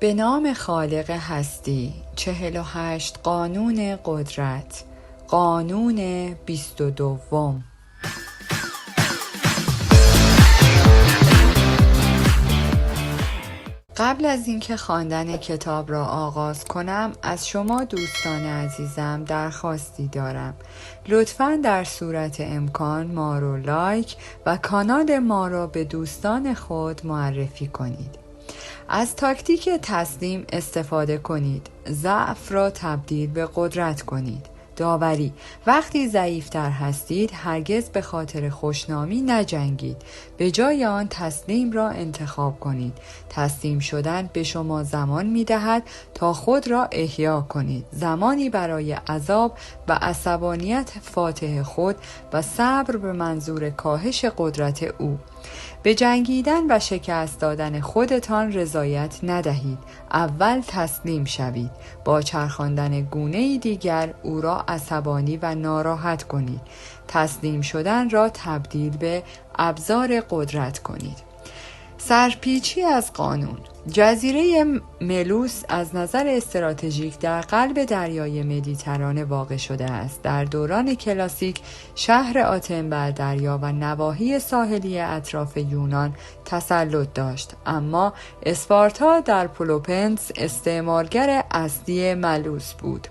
به نام خالق هستی. 48 قانون قدرت. قانون 22. قبل از اینکه خواندن کتاب را آغاز کنم، از شما دوستان عزیزم درخواستی دارم. لطفاً در صورت امکان ما رو لایک و کانال ما را به دوستان خود معرفی کنید. از تاکتیک تسلیم استفاده کنید. ضعف را تبدیل به قدرت کنید. داوری: وقتی ضعیفتر هستید هرگز به خاطر خوشنامی نجنگید. به جای آن تسلیم را انتخاب کنید. تسلیم شدن به شما زمان می دهد تا خود را احیا کنید. زمانی برای عذاب و عصبانیت فاتح خود و صبر به منظور کاهش قدرت او. به جنگیدن و شکست دادن خودتان رضایت ندهید. اول تسلیم شوید. با چرخاندن گونه‌ای دیگر او را عصبانی و ناراحت کنید. تسلیم شدن را تبدیل به ابزار قدرت کنید. سرپیچی از قانون. جزیره ملوس از نظر استراتژیک در قلب دریای مدیترانه واقع شده است. در دوران کلاسیک شهر آتن بر دریا و نواحی ساحلی اطراف یونان تسلط داشت، اما اسپارتا در پلوپنس استعمارگر اصلی ملوس بود.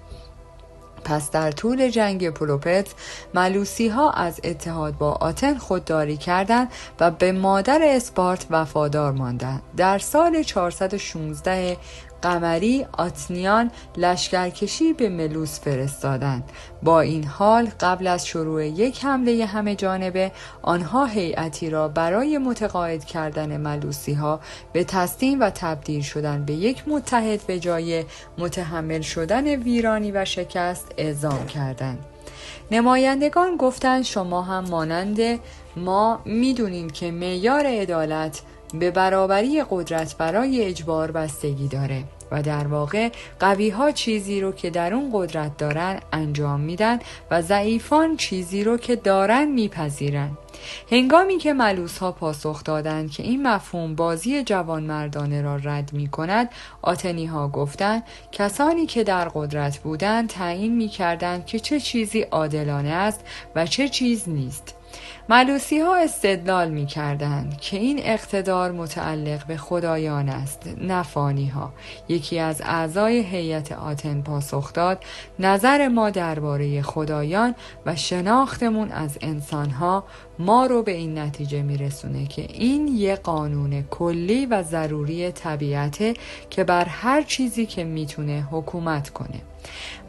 پس در طول جنگ پلوپت ملوسی ها از اتحاد با آتن خودداری کردند و به مادر اسپارت وفادار ماندند. در سال 416 قمری آتنیان لشکرکشی به ملوس فرستادند. با این حال قبل از شروع یک حمله همه جانبه، آنها هیئتی را برای متقاعد کردن ملوسی ها به تسلیم و تبدیل شدن به یک متحد به جای متحمل شدن ویرانی و شکست اعزام کردند. نمایندگان گفتند شما هم مانند ما میدونیم که معیار عدالت به برابری قدرت برای اجبار بستگی داره و در واقع قوی ها چیزی رو که در اون قدرت دارن انجام میدن و ضعیفان چیزی رو که دارن میپذیرن. هنگامی که ملوس ها پاسخ دادند که این مفهوم بازی جوانمردانه را رد می کند، آتنی ها گفتند کسانی که در قدرت بودند تعیین می کردند که چه چیزی عادلانه است و چه چیز نیست. ملوسی ها استدلال می کردند که این اقتدار متعلق به خدایان است، نه فانی ها. یکی از اعضای هیئت آتن پاسخ داد نظر ما درباره خدایان و شناختمون از انسان ها ما رو به این نتیجه می رسونه که این یه قانون کلی و ضروری طبیعته که بر هر چیزی که میتونه حکومت کنه.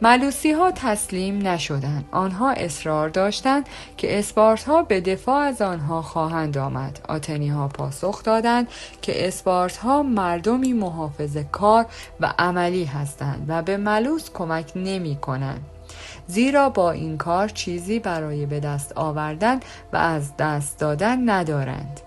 ملوسی ها تسلیم نشدند. آنها اصرار داشتند که اسپارتا به دفاع از آنها خواهند آمد. آتنی ها پاسخ دادند که اسپارتا مردمی محافظه کار و عملی هستند و به ملوس کمک نمی کنند، زیرا با این کار چیزی برای به دست آوردن و از دست دادن ندارند.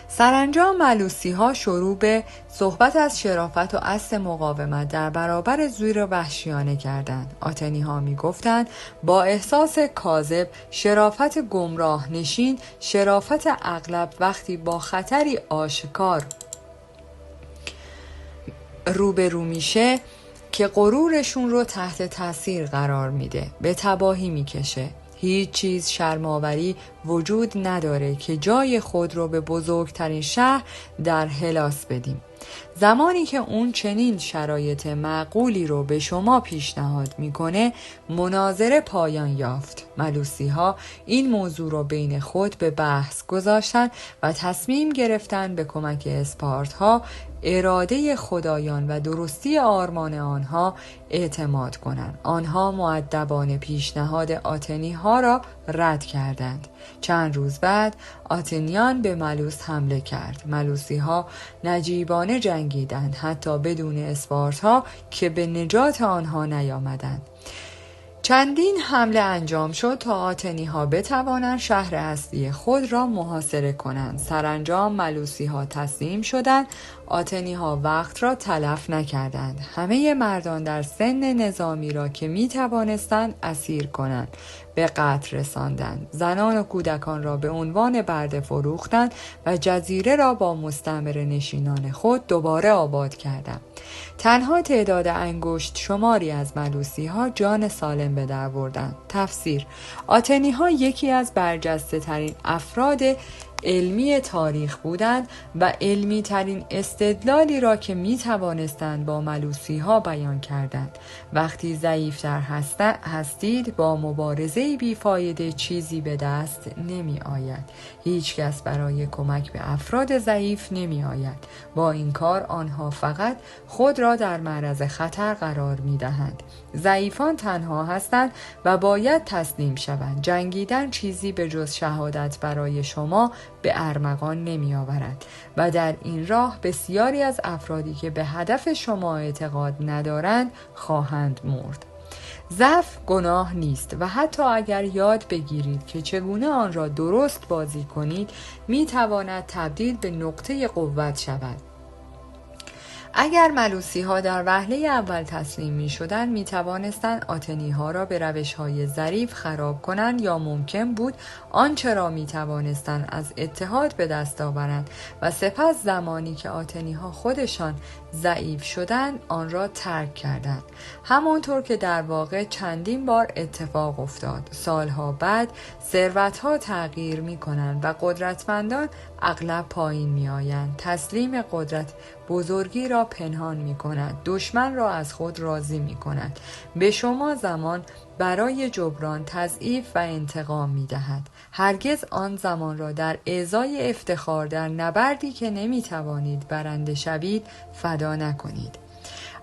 سرانجام ملوسی ها شروع به صحبت از شرافت و اصل مقاومت در برابر زور وحشیانه کردند. آتنی ها می گفتند با احساس کاذب شرافت گمراه نشین، شرافت اغلب وقتی با خطری آشکار روبرو میشه که غرورشون رو تحت تاثیر قرار میده، به تباهی میکشه. هیچ چیز شرم‌آوری وجود نداره که جای خود رو به بزرگترین شهر در هلاس بدیم. زمانی که اون چنین شرایط معقولی رو به شما پیشنهاد میکنه، مناظره پایان یافت. ملوسی ها این موضوع رو بین خود به بحث گذاشتن و تصمیم گرفتن به کمک اسپارت ها اراده خدایان و درستی آرمان آنها اعتماد کنند. آنها مؤدبانه پیشنهاد آتنی ها را رد کردند. چند روز بعد آتنیان به ملوس حمله کرد. ملوسی ها نجیبانه جنگیدند، حتی بدون اسپارتا که به نجات آنها نیامدند. چندین حمله انجام شد تا آتنی‌ها بتوانند شهر اصلی خود را محاصره کنند. سرانجام ملوسی‌ها تسلیم شدند. آتنی‌ها وقت را تلف نکردند. همه مردان در سن نظامی را که می توانستند اسیر کنند به قتل رساندند. زنان و کودکان را به عنوان برده فروختند و جزیره را با مستعمره نشینان خود دوباره آباد کردند. تنها تعداد انگشت شماری از ملوسی‌ها جان سالم به در بردند. تفسیر: آتنی‌ها یکی از برجسته ترین افراد علمی تاریخ بودند و علمی ترین استدلالی را که می توانستند با ملوسی‌ها بیان کردند. وقتی ضعیفتر هستید با مبارزه بیفایده چیزی به دست نمی آید. هیچ کس برای کمک به افراد ضعیف نمی آید. با این کار آنها فقط خود را در معرض خطر قرار می دهند. ضعیفان تنها هستند و باید تسلیم شوند. جنگیدن چیزی به جز شهادت برای شما به ارمغان نمی آورد و در این راه بسیاری از افرادی که به هدف شما اعتقاد ندارند خواهند مرد. ضعف گناه نیست و حتی اگر یاد بگیرید که چگونه آن را درست بازی کنید می تواند تبدیل به نقطه قوت شود. اگر ملوسی‌ها در وهله اول تسلیم می‌شدند می‌توانستند آتنی‌ها را به روش‌های ظریف خراب کنند یا ممکن بود آنچه را می‌توانستند از اتحاد به دست آورند و سپس زمانی که آتنی‌ها خودشان ضعیف شدند آن را ترک کردند. همانطور که در واقع چندین بار اتفاق افتاد. سالها بعد ثروت‌ها تغییر می‌کنند و قدرتمندان اغلب پایین می‌آیند. تسلیم قدرت بزرگی را پنهان می کند. دشمن را از خود راضی می کند. به شما زمان برای جبران تضعیف و انتقام می دهد. هرگز آن زمان را در ازای افتخار در نبردی که نمی توانید برنده شوید فدا نکنید.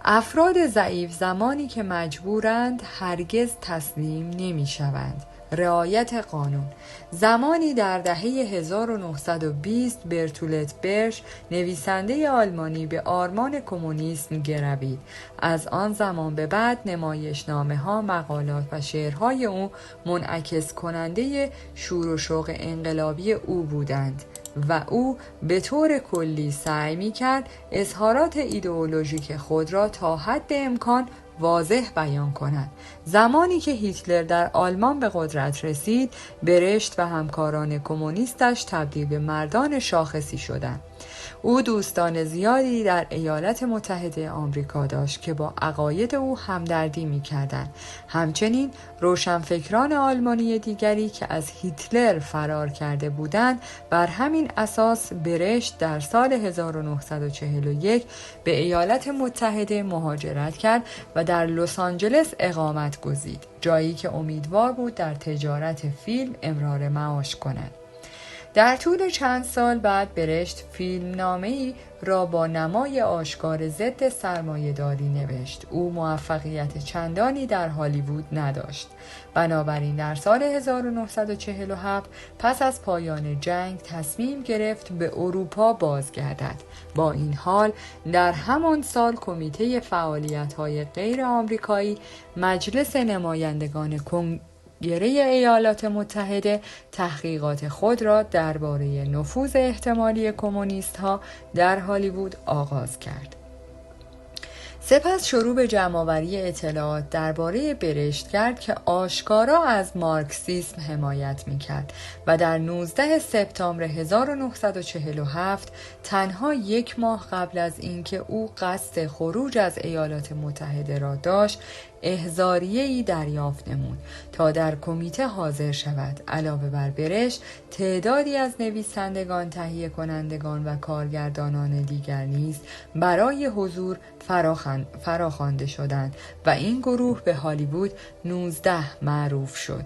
افراد ضعیف زمانی که مجبورند هرگز تسلیم نمی شوند. رعایت قانون. زمانی در دهه 1920 برتولت برش نویسنده آلمانی به آرمان کمونیسم گروید. از آن زمان به بعد نمایشنامه‌ها، مقالات و شعرهای او منعکس کننده شور و شوق انقلابی او بودند و او به طور کلی سعی می‌کرد اظهارات ایدئولوژیک خود را تا حد امکان واضح بیان کند. زمانی که هیتلر در آلمان به قدرت رسید، برشت و همکاران کمونیستش تبدیل به مردان شاخصی شدند. او دوستان زیادی در ایالات متحده آمریکا داشت که با عقاید او همدردی می‌کردند. همچنین روشنفکران آلمانی دیگری که از هیتلر فرار کرده بودند، بر همین اساس برشت در سال 1941 به ایالات متحده مهاجرت کرد و در لس آنجلس اقامت گزید، جایی که امیدوار بود در تجارت فیلم امرار معاش کند. در طول چند سال بعد برشت فیلمنامه‌ای را با نمای آشکار ضد سرمایه‌داری نوشت. او موفقیت چندانی در هالیوود نداشت. بنابراین در سال 1947 پس از پایان جنگ تصمیم گرفت به اروپا بازگردد. با این حال در همان سال کمیته فعالیت‌های غیر آمریکایی مجلس نمایندگان کنگره ایالات متحده تحقیقات خود را درباره نفوذ احتمالی کمونیست‌ها در هالیوود آغاز کرد. سپس شروع به جمع‌آوری اطلاعات درباره برشت کرد که آشکارا از مارکسیسم حمایت می‌کرد و در 19 سپتامبر 1947 تنها یک ماه قبل از اینکه او قصد خروج از ایالات متحده را داشت، احضاریه‌ای دریافت نمود تا در کمیته حاضر شود. علاوه بر برشت، تعدادی از نویسندگان، تهیه کنندگان و کارگردانان دیگر نیز برای حضور فراخوانده شدند و این گروه به هالیوود 19 معروف شد.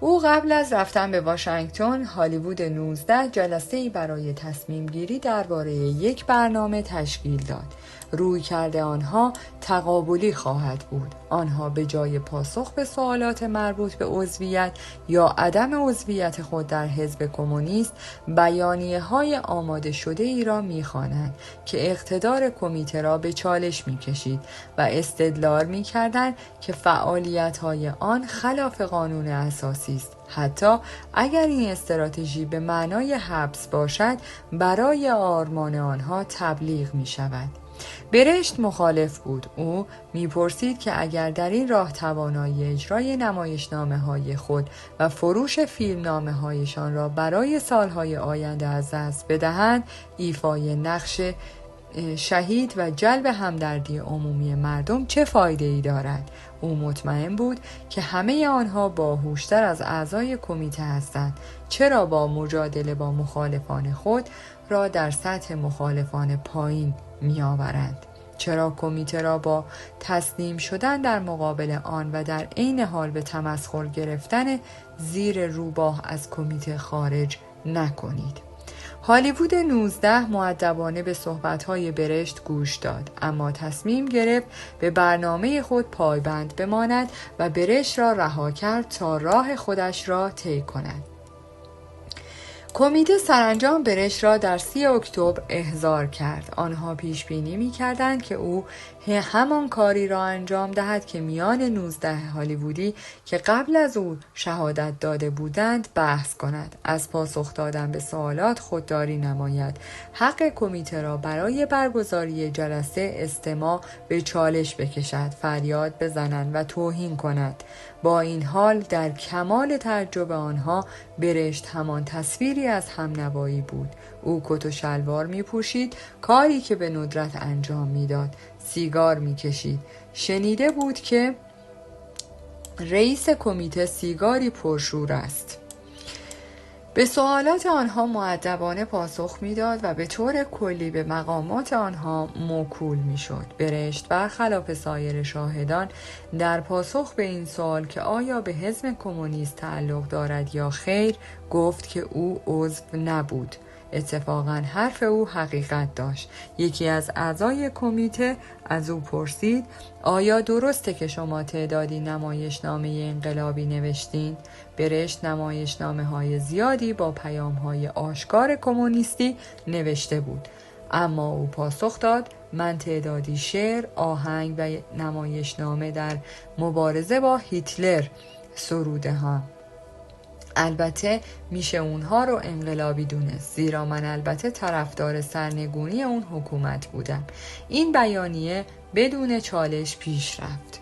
او قبل از رفتن به واشنگتن هالیوود 19 جلسه‌ای برای تصمیم گیری درباره یک برنامه تشکیل داد. رویکرد آنها تقابلی خواهد بود. آنها به جای پاسخ به سوالات مربوط به عضویت یا عدم عضویت خود در حزب کمونیست، بیانیه‌های آماده شده ای را می‌خوانند که اقتدار کمیته را به چالش می‌کشید و استدلال می‌کردند که فعالیت‌های آن خلاف قانون اساسی است. حتی اگر این استراتژی به معنای حبس باشد، برای آرمان آنها تبلیغ می‌شود. برشت مخالف بود. او میپرسید که اگر در این راه توانایی اجرای نمایشنامه‌های خود و فروش فیلمنامه‌هایشان را برای سالهای آینده از دست بدهند، ایفای نقش شهید و جلب همدردی عمومی مردم چه فایده‌ای دارد؟ او مطمئن بود که همه آنها باهوشتر از اعضای کمیته هستند. چرا با مجادله با مخالفان خود را در سطح مخالفان پایین می‌آورند؟ چرا کمیته را با تسلیم شدن در مقابل آن و در عین حال به تمسخر گرفتن زیر روباه از کمیته خارج نکنید؟ هالیوود 19 مؤدبانه به صحبت‌های برشت گوش داد، اما تصمیم گرفت به برنامه خود پایبند بماند و برشت را رها کرد تا راه خودش را طی کند. کمیته سرانجام برشت را در 30 اکتبر احضار کرد. آنها پیش بینی می‌کردند که او همان کاری را انجام دهد که میان 19 هالیوودی که قبل از او شهادت داده بودند بحث کند، از پاسخ دادن به سوالات خودداری نماید، حق کمیته را برای برگزاری جلسه استماع به چالش بکشد، فریاد بزنند و توهین کند. با این حال در کمال تعجب آنها برشت همان تصویری از همنوایی بود. او کت و شلوار می پوشید، کاری که به ندرت انجام می داد. سیگار می کشید. شنیده بود که رئیس کمیته سیگاری پرشور است. به سوالات آنها مؤدبانه پاسخ میداد و به طور کلی به مقامات آنها موکول میشد. برشت برخلاف سایر شاهدان در پاسخ به این سوال که آیا به حزب کمونیست تعلق دارد یا خیر، گفت که او عضو نبود. اتفاقاً حرف او حقیقت داشت. یکی از اعضای کمیته از او پرسید آیا درسته که شما تعدادی نمایشنامه انقلابی نوشتین؟ برشت نمایشنامه‌های زیادی با پیام‌های آشکار کمونیستی نوشته بود، اما او پاسخ داد من تعدادی شعر، آهنگ و نمایشنامه در مبارزه با هیتلر سروده ها. البته میشه اونها رو انقلابی دونست، زیرا من البته طرفدار سرنگونی اون حکومت بودم. این بیانیه بدون چالش پیش رفت.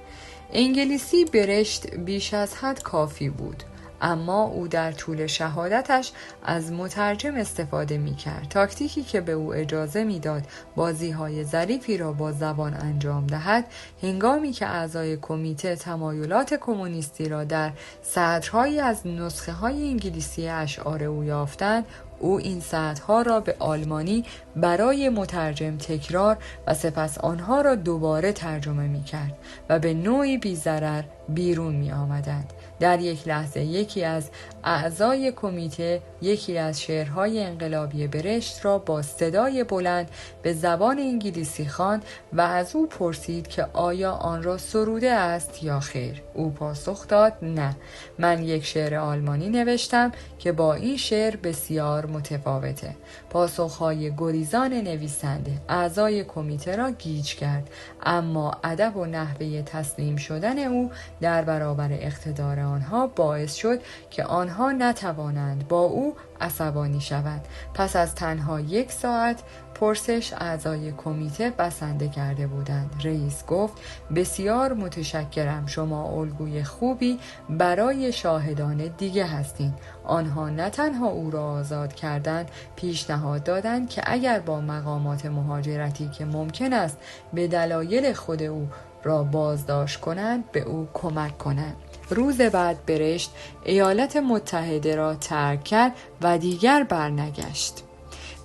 انگلیسی برشت بیش از حد کافی بود، اما او در طول شهادتش از مترجم استفاده می‌کرد، تاکتیکی که به او اجازه می‌داد بازی‌های ظریفی را با زبان انجام دهد. هنگامی که اعضای کمیته تمایلات کمونیستی را در سطرهایی از نسخه‌های انگلیسی اشعار او یافتند، او این سطرها را به آلمانی برای مترجم تکرار و سپس آنها را دوباره ترجمه می‌کرد و به نوعی بی‌ضرر بیرون می‌آمدند. در یک لحظه یکی از اعضای کمیته یکی از شعرهای انقلابی برشت را با صدای بلند به زبان انگلیسی خواند و از او پرسید که آیا آن را سروده است یا خیر. او پاسخ داد نه، من یک شعر آلمانی نوشتم که با این شعر بسیار متفاوته. پاسخهای گریزان نویسنده اعضای کمیته را گیج کرد، اما ادب و نحوه تسلیم شدن او در برابر اقتدار آنها باعث شد که آنها نتوانند با او عصبانی شوند. پس از تنها 1 ساعت پرسش اعضای کمیته بسنده کرده بودند. رئیس گفت بسیار متشکرم، شما الگوی خوبی برای شاهدان دیگه هستین. آنها نه تنها او را آزاد کردند، پیشنهاد دادند که اگر با مقامات مهاجرتی که ممکن است به دلایل خود او را بازداشت کنند به او کمک کنند. روز بعد برشت ایالات متحده را ترک کرد و دیگر برنگشت.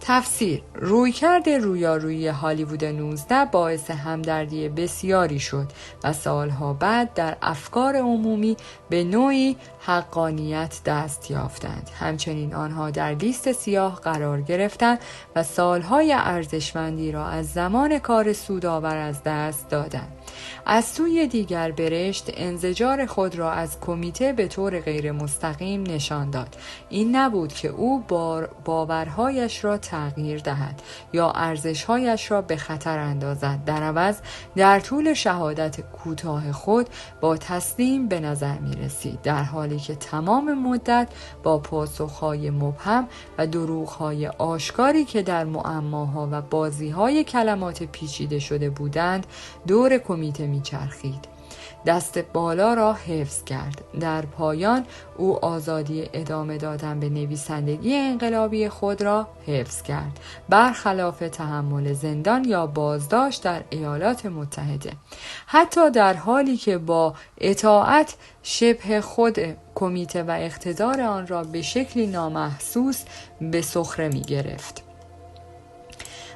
تفسیر: رویکرد رویارویی هالیوود 19 باعث همدردی بسیاری شد و سالها بعد در افکار عمومی به نوعی حقانیت دست یافتند. همچنین آنها در لیست سیاه قرار گرفتند و سالهای ارزشمندی را از زمان کار سودآور از دست دادند. از سوی دیگر برشت انزجار خود را از کمیته به طور غیر مستقیم نشان داد. این نبود که او باورهایش را تغییر دهد یا ارزشهایش را به خطر اندازد. در عوض در طول شهادت کوتاه خود با تسلیم به نظر می رسید، در حالی که تمام مدت با پاسخهای مبهم و دروغهای آشکاری که در معماها و بازیهای کلمات پیچیده شده بودند دور کمیته می چرخید. دست بالا را حفظ کرد. در پایان او آزادی ادامه دادن به نویسندگی انقلابی خود را حفظ کرد، برخلاف تحمل زندان یا بازداشت در ایالات متحده، حتی در حالی که با اطاعت شبه خود کمیته و اقتدار آن را به شکلی نامحسوس به سخره می گرفت.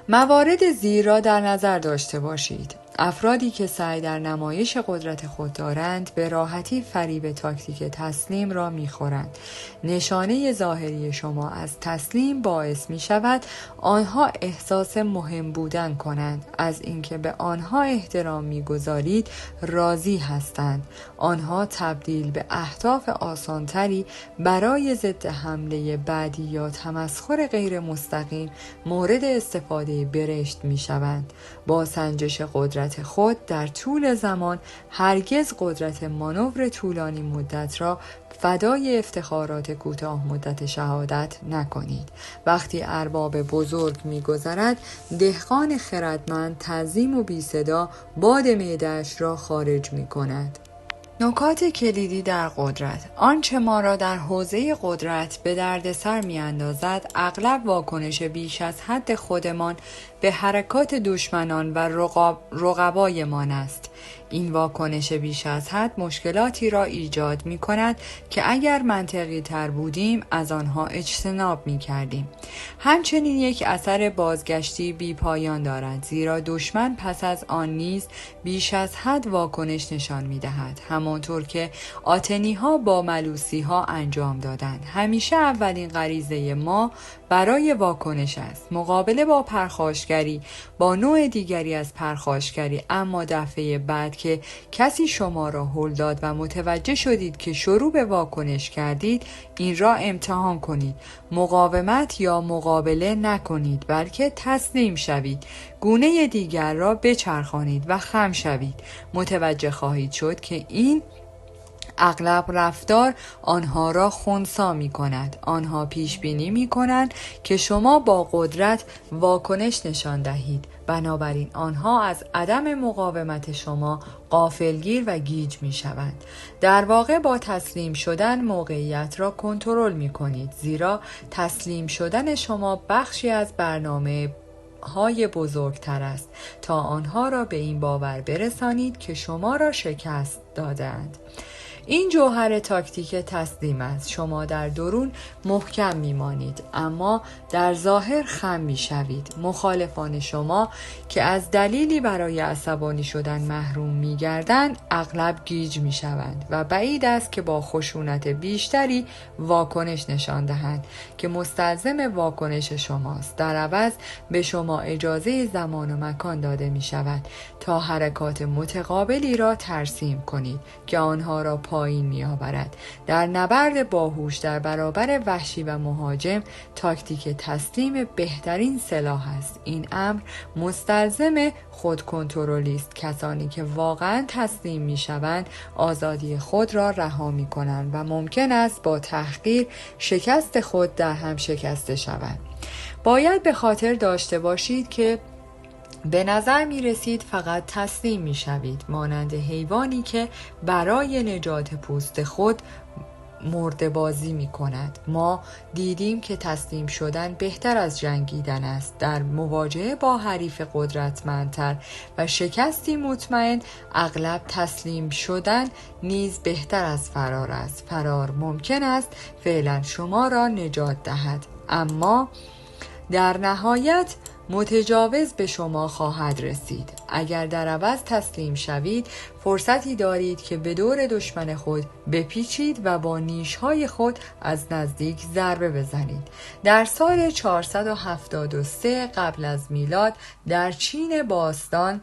موارد زیر را در نظر داشته باشید. افرادی که سعی در نمایش قدرت خود دارند به راحتی فریب تاکتیک تسلیم را می‌خورند. نشانه ظاهری شما از تسلیم باعث می‌شود آنها احساس مهم بودن کنند، از اینکه به آنها احترام می‌گذارید راضی هستند. آنها تبدیل به اهداف آسانتری برای ضد حمله بعدی یا تمسخر غیر مستقیم مورد استفاده برشت می‌شوند. با سنجش قدرت خود در طول زمان هرگز قدرت مانور طولانی مدت را فدای افتخارات کوتاه مدت شهادت نکنید. وقتی ارباب بزرگ می‌گذرد، دهقان خردمند تعظیم و بی صدا باد معده‌اش را خارج می‌کند. نکات کلیدی در قدرت: آنچه ما را در حوزه قدرت به دردسر می‌اندازد اغلب واکنش بیش از حد خودمان به حرکات دشمنان و رقبایمان است. این واکنش بیش از حد مشکلاتی را ایجاد می کند که اگر منطقی تر بودیم از آنها اجتناب می کردیم. همچنین یک اثر بازگشتی بی پایان دارد، زیرا دشمن پس از آن نیز بیش از حد واکنش نشان می دهد، همانطور که آتنی ها با ملوسی ها انجام دادند. همیشه اولین غریزه ما برای واکنش است، مقابله با پرخاشگری، با نوع دیگری از پرخاشگری. اما دفعه بعد که کسی شما را هل داد و متوجه شدید که شروع به واکنش کردید، این را امتحان کنید. مقاومت یا مقابله نکنید، بلکه تسلیم شوید. گونه دیگر را بچرخانید و خم شوید. متوجه خواهید شد که این اغلب رفتار آنها را خنثی می کند. آنها پیش بینی می کنند که شما با قدرت واکنش نشان دهید، بنابراین آنها از عدم مقاومت شما غافلگیر و گیج می شوند. در واقع با تسلیم شدن موقعیت را کنترل می کنید، زیرا تسلیم شدن شما بخشی از برنامه های بزرگتر است تا آنها را به این باور برسانید که شما را شکست دادند. این جوهر تاکتیک تسلیم است. شما در درون محکم میمانید، اما در ظاهر خم میشوید. مخالفان شما که از دلیلی برای عصبانی شدن محروم میگردند اغلب گیج میشوند و بعید است که با خشونت بیشتری واکنش نشان دهند که مستلزم واکنش شماست. در عوض به شما اجازه زمان و مکان داده میشود تا حرکات متقابلی را ترسیم کنید که آنها را پایین می آورد. در نبرد باهوش در برابر وحشی و مهاجم، تاکتیک تسلیم بهترین سلاح است. این امر مستلزم خودکنترلی است. کسانی که واقعا تسلیم می شوند آزادی خود را رها می کنند و ممکن است با تحقیر شکست خود در هم شکسته شوند. باید به خاطر داشته باشید که به نظر می رسید فقط تسلیم می شوید، مانند حیوانی که برای نجات پوست خود مرده بازی می کند. ما دیدیم که تسلیم شدن بهتر از جنگیدن است. در مواجهه با حریف قدرتمندتر و شکستی مطمئن، اغلب تسلیم شدن نیز بهتر از فرار است. فرار ممکن است فعلا شما را نجات دهد، اما در نهایت متجاوز به شما خواهد رسید. اگر در عوض تسلیم شوید، فرصتی دارید که به دور دشمن خود بپیچید و با نیشهای خود از نزدیک ضربه بزنید. در سال 473 قبل از میلاد در چین باستان،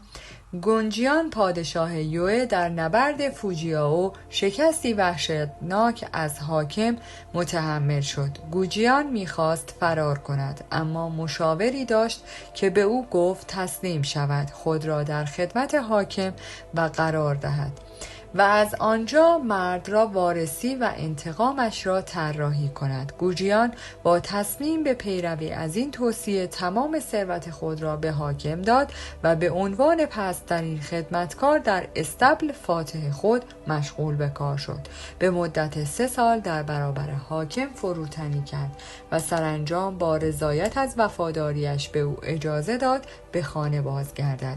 گونجیان پادشاه یوئه در نبرد فوجیائو شکستی وحشتناک از حاکم متحمل شد. گوجیان میخواست فرار کند، اما مشاوری داشت که به او گفت تسلیم شود، خود را در خدمت حاکم و قرار دهد و از آنجا مرد را وارسی و انتقامش را طراحی کند. گوجیان با تصمیم به پیروی از این توصیه تمام ثروت خود را به حاکم داد و به عنوان پست‌ترین خدمتکار در استبل فاتح خود مشغول به کار شد. به مدت 3 سال در برابر حاکم فروتنی کرد و سرانجام با رضایت از وفاداریش به او اجازه داد به خانه بازگردد.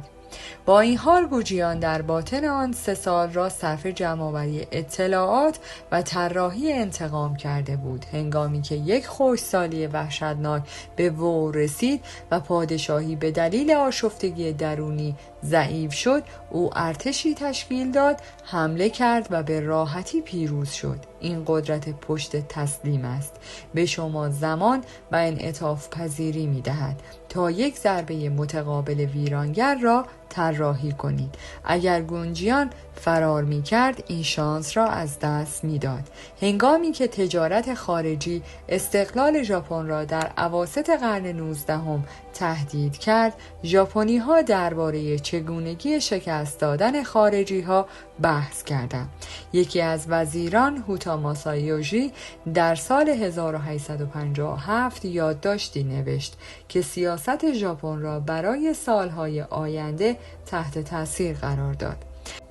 با این حال گوجیان در باطن آن 3 سال را صرف جمع‌آوری اطلاعات و طراحی انتقام کرده بود. هنگامی که یک خشکسالی وحشتناک به وو رسید و پادشاهی به دلیل آشفتگی درونی ضعیف شد، او ارتشی تشکیل داد، حمله کرد و به راحتی پیروز شد. این قدرت پشت تسلیم است. به شما زمان و انعطاف پذیری می دهد تا یک ضربه متقابل ویرانگر را طراحی کنید. اگر گونجیان فرار می کرد، این شانس را از دست می داد. هنگامی که تجارت خارجی استقلال ژاپن را در اواسط قرن 19 تهدید کرد، ژاپنی ها درباره چگونگی شکست دادن خارجی ها بحث کردند. یکی از وزیران، هوتا ماسایوشی، در سال 1857 یادداشتی نوشت که سیاست ژاپن را برای سالهای آینده تحت تاثیر قرار داد.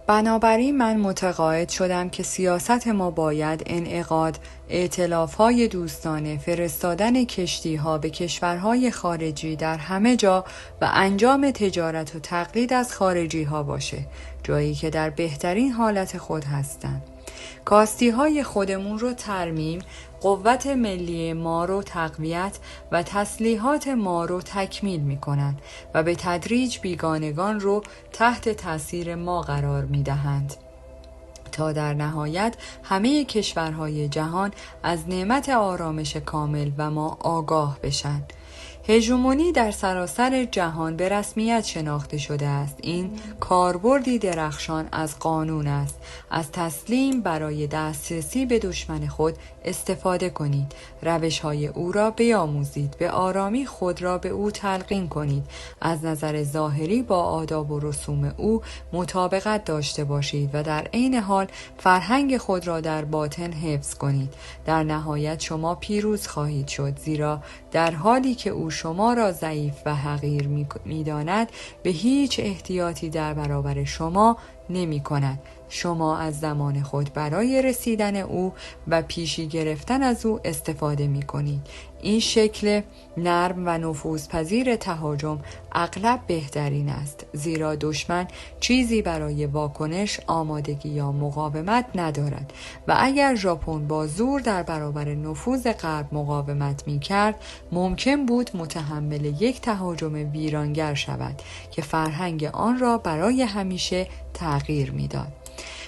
بنابراین من متقاعد شدم که سیاست ما باید انعقاد، ائتلاف‌های دوستانه، فرستادن کشتی‌ها به کشورهای خارجی در همه جا و انجام تجارت و تقلید از خارجی‌ها باشه، جایی که در بهترین حالت خود هستند. کاستی‌های خودمون رو ترمیم، قوت ملی ما رو تقویت و تسلیحات ما رو تکمیل می‌کنند و به تدریج بیگانگان رو تحت تأثیر ما قرار می‌دهند تا در نهایت همه کشورهای جهان از نعمت آرامش کامل و ما آگاه بشن. هژمونی در سراسر جهان به رسمیت شناخته شده است. این کاربردی درخشان از قانون است. از تسلیم برای دسترسی به دشمن خود استفاده کنید. روش‌های او را بیاموزید. به آرامی خود را به او تلقین کنید. از نظر ظاهری با آداب و رسوم او مطابقت داشته باشید و در عین حال فرهنگ خود را در باطن حفظ کنید. در نهایت شما پیروز خواهید شد، زیرا در حالی که او شما را ضعیف و حقیر می‌داند، به هیچ احتیاطی در برابر شما نمی کند. شما از زمان خود برای رسیدن او و پیشی گرفتن از او استفاده می کنید. این شکل نرم و نفوذپذیر تهاجم اغلب بهترین است، زیرا دشمن چیزی برای واکنش، آمادگی یا مقاومت ندارد و اگر ژاپن با زور در برابر نفوذ غرب مقاومت می کرد، ممکن بود متحمل یک تهاجم ویرانگر شود که فرهنگ آن را برای همیشه تغییر میداد.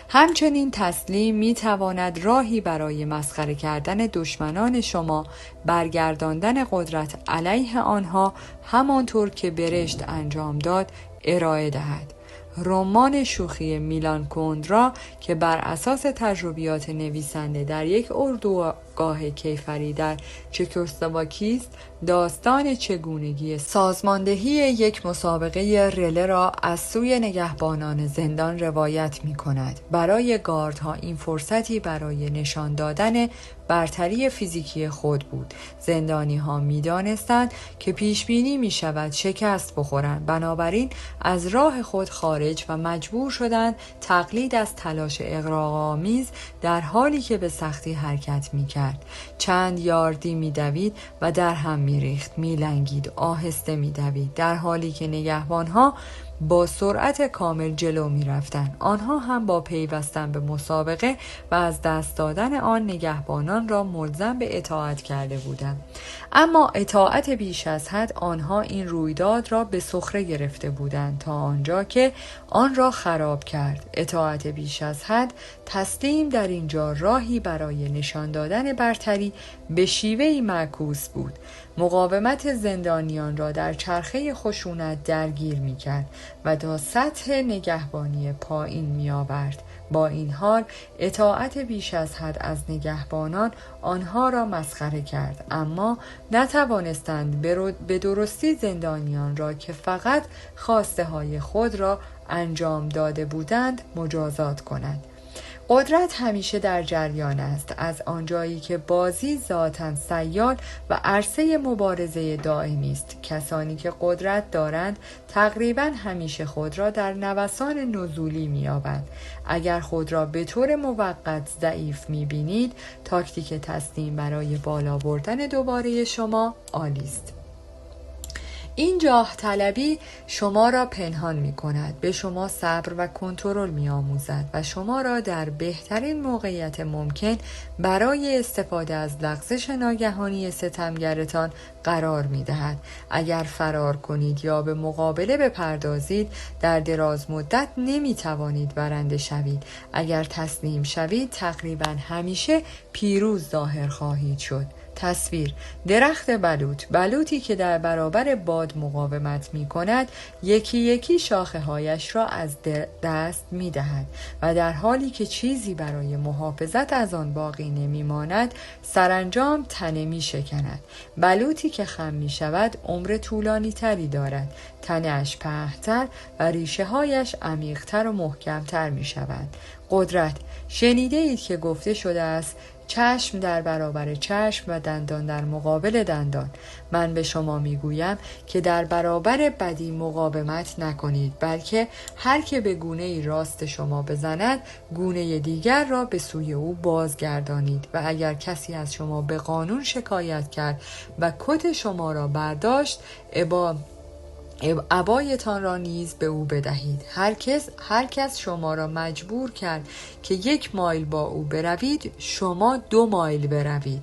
همچنین تسلیم می تواند راهی برای مسخره کردن دشمنان شما، برگرداندن قدرت علیه آنها همانطور که برشت انجام داد ارائه دهد. رمان شوخی میلان کندرا که بر اساس تجربیات نویسنده در یک اردوگاه کیفری در چکسلواکی است، داستان چگونگی سازماندهی یک مسابقه رله را از سوی نگهبانان زندان روایت می کند. برای گاردها این فرصتی برای نشان دادن برتری فیزیکی خود بود. زندانی ها می دانستند که پیش بینی می شود شکست بخورند، بنابراین از راه خود خارج و مجبور شدند تقلید از تلاش اغراق‌آمیز در حالی که به سختی حرکت می کرد. چند یاردی می دوید و در هم می ریخت، می لنگید، آهسته می دوید، در حالی که نگهبان ها با سرعت کامل جلو می رفتند. آنها هم با پیوستن به مسابقه و از دست دادن آن نگهبانان را ملزم به اطاعت کرده بودند. اما اطاعت بیش از حد آنها این رویداد را به سخره گرفته بودند تا آنجا که آن را خراب کرد. اطاعت بیش از حد تسلیم در اینجا راهی برای نشان دادن برتری به شیوهی معکوس بود. مقاومت زندانیان را در چرخه خشونت درگیر می کرد و تا سطح نگهبانی پایین می آورد. با این حال اطاعت بیش از حد از نگهبانان آنها را مسخره کرد، اما نتوانستند به درستی زندانیان را که فقط خواسته های خود را انجام داده بودند مجازات کنند. قدرت همیشه در جریان است. از آنجایی که بازی ذاتاً سیال و عرصه مبارزه دائمی است، کسانی که قدرت دارند تقریباً همیشه خود را در نوسان نزولی می‌یابند. اگر خود را به طور موقت ضعیف می‌بینید، تاکتیک تسلیم برای بالا بردن دوباره شما عالی است. این جاه طلبی شما را پنهان می کند، به شما صبر و کنترل می آموزد و شما را در بهترین موقعیت ممکن برای استفاده از لغزش ناگهانی ستمگرتان قرار می دهد. اگر فرار کنید یا به مقابله بپردازید، در دراز مدت نمی توانید برنده شوید. اگر تسلیم شوید، تقریبا همیشه پیروز ظاهر خواهید شد. تصویر: درخت بلوطی که در برابر باد مقاومت می کند، یکی یکی شاخه هایش را از دست می دهد و در حالی که چیزی برای محافظت از آن باقی نمی ماند، سرانجام تنه می شکند. بلوطی که خم می شود عمر طولانی تری دارد، تنه‌اش پهن‌تر و ریشه هایش عمیق‌تر و محکم‌تر می شود. قدرت: شنیده اید که گفته شده است چشم در برابر چشم و دندان در مقابل دندان. من به شما میگویم که در برابر بدی مقاومت نکنید، بلکه هر که به گونه ای راست شما بزند، گونه دیگر را به سوی او بازگردانید و اگر کسی از شما به قانون شکایت کرد و کت شما را برداشت، عبایتان را نیز به او بدهید. هر کس شما را مجبور کرد که 1 مایل با او بروید، شما 2 مایل بروید.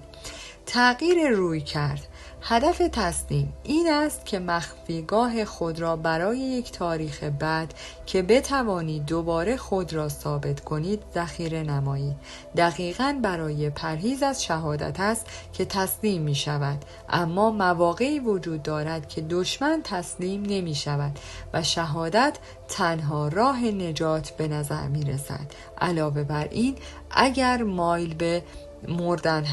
تغییر روی کرد: هدف تسلیم این است که مخفیگاه خود را برای یک تاریخ بعد که بتوانید دوباره خود را ثابت کنید ذخیره نمایید. دقیقاً برای پرهیز از شهادت است که تسلیم می شود، اما مواقعی وجود دارد که دشمن تسلیم نمی شود و شهادت تنها راه نجات به نظر می رسد. علاوه بر این، اگر مایل به مردن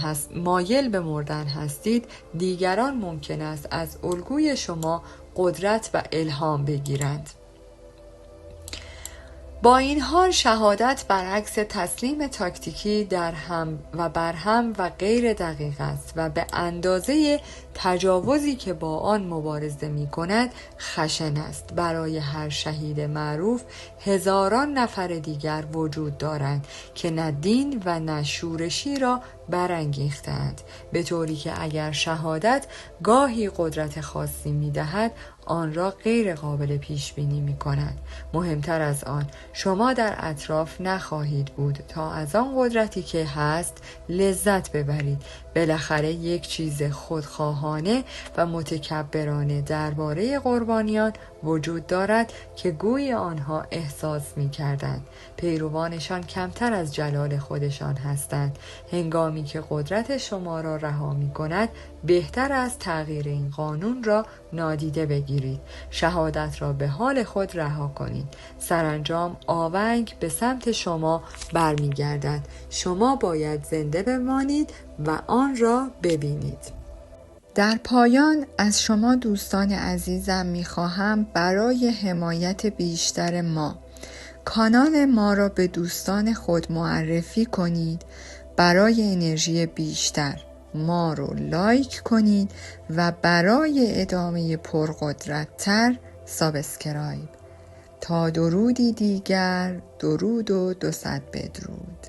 هستید، دیگران ممکن است از الگوی شما قدرت و الهام بگیرند. با این حال شهادت برعکس تسلیم تاکتیکی برهم و غیر دقیق است و به اندازه تجاوزی که با آن مبارزه می کند خشن است. برای هر شهید معروف هزاران نفر دیگر وجود دارند که نه دین و نه شورشی را برانگیختند، به طوری که اگر شهادت گاهی قدرت خاصی می دهد، آن را غیر قابل پیش بینی می کند. مهمتر از آن، شما در اطراف نخواهید بود تا از آن قدرتی که هست لذت ببرید. بالاخره یک چیز خودخواهانه و متکبرانه درباره قربانیان وجود دارد که گوی آنها احساس می کردند پیروانشان کمتر از جلال خودشان هستند. هنگامی که قدرت شما را رها می کند، بهتر از تغییر این قانون را نادیده بگیرید. شهادت را به حال خود رها کنید. سرانجام آونگ به سمت شما برمی گردد. شما باید زنده بمانید و آن را ببینید. در پایان از شما دوستان عزیزم می‌خواهم برای حمایت بیشتر ما کانال ما را به دوستان خود معرفی کنید. برای انرژی بیشتر ما رو لایک کنید و برای ادامه پرقدرت‌تر سابسکرایب. تا درودی دیگر، درود و 200 بدرود.